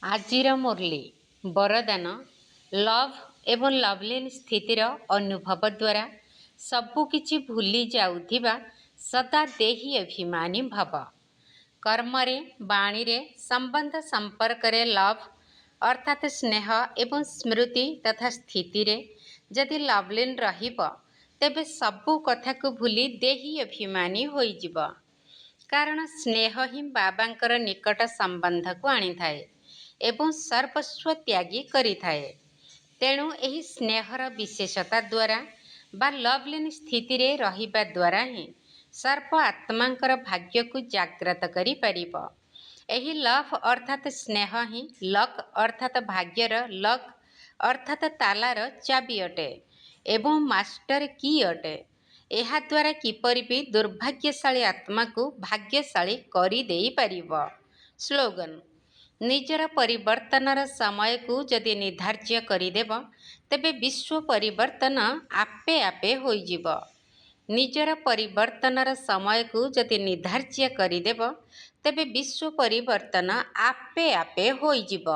ଆଜିର ମୁରଲି ବରଦାନ ଲଭ୍ ଏବଂ ଲଭଲିନ୍ ସ୍ଥିତିର ଅନୁଭବ ଦ୍ୱାରା ସବୁକିଛି ଭୁଲି ଯାଉଥିବା ସଦା ଦେହୀ ଅଭିମାନୀ ଭବ। କର୍ମରେ ବାଣୀରେ ସମ୍ବନ୍ଧ ସମ୍ପର୍କରେ ଲଭ୍ ଅର୍ଥାତ୍ ସ୍ନେହ ଏବଂ ସ୍ମୃତି ତଥା ସ୍ଥିତିରେ ଯଦି ଲଭଲିନ୍ ରହିବ ତେବେ ସବୁ କଥାକୁ ଭୁଲି ଦେହୀ ଅଭିମାନୀ ହୋଇଯିବ। କାରଣ ସ୍ନେହ ହିଁ ବାବାଙ୍କର ନିକଟ ସମ୍ବନ୍ଧକୁ ଆଣିଥାଏ ଏବଂ ସର୍ବସ୍ୱ ତ୍ୟାଗୀ କରିଥାଏ। ତେଣୁ ଏହି ସ୍ନେହର ବିଶେଷତା ଦ୍ୱାରା ବା ଲଭଲିନ୍ ସ୍ଥିତିରେ ରହିବା ଦ୍ୱାରା ହିଁ ସର୍ବ ଆତ୍ମାଙ୍କର ଭାଗ୍ୟକୁ ଜାଗ୍ରତ କରିପାରିବ। ଏହି ଲଭ୍ ଅର୍ଥାତ୍ ସ୍ନେହ ହିଁ ଲକ୍ ଅର୍ଥାତ୍ ଭାଗ୍ୟର ଲକ୍ ଅର୍ଥାତ୍ ତାଲାର ଚାବି ଅଟେ ଏବଂ ମାଷ୍ଟର କି ଅଟେ। ଏହାଦ୍ୱାରା କିପରି ବି ଦୁର୍ଭାଗ୍ୟଶାଳୀ ଆତ୍ମାକୁ ଭାଗ୍ୟଶାଳୀ କରିଦେଇପାରିବ। ସ୍ଲୋଗାନ: ନିଜର ପରିବର୍ତ୍ତନର ସମୟକୁ ଯଦି ନିର୍ଦ୍ଧାର୍ଯ୍ୟ କରିଦେବ ତେବେ ବିଶ୍ୱ ପରିବର୍ତ୍ତନ ଆପେ ଆପେ ହୋଇଯିବ। ନିଜର ପରିବର୍ତ୍ତନର ସମୟକୁ ଯଦି ନିର୍ଦ୍ଧାର୍ଯ୍ୟ କରିଦେବ ତେବେ ବିଶ୍ୱ ପରିବର୍ତ୍ତନ ଆପେ ଆପେ ହୋଇଯିବ।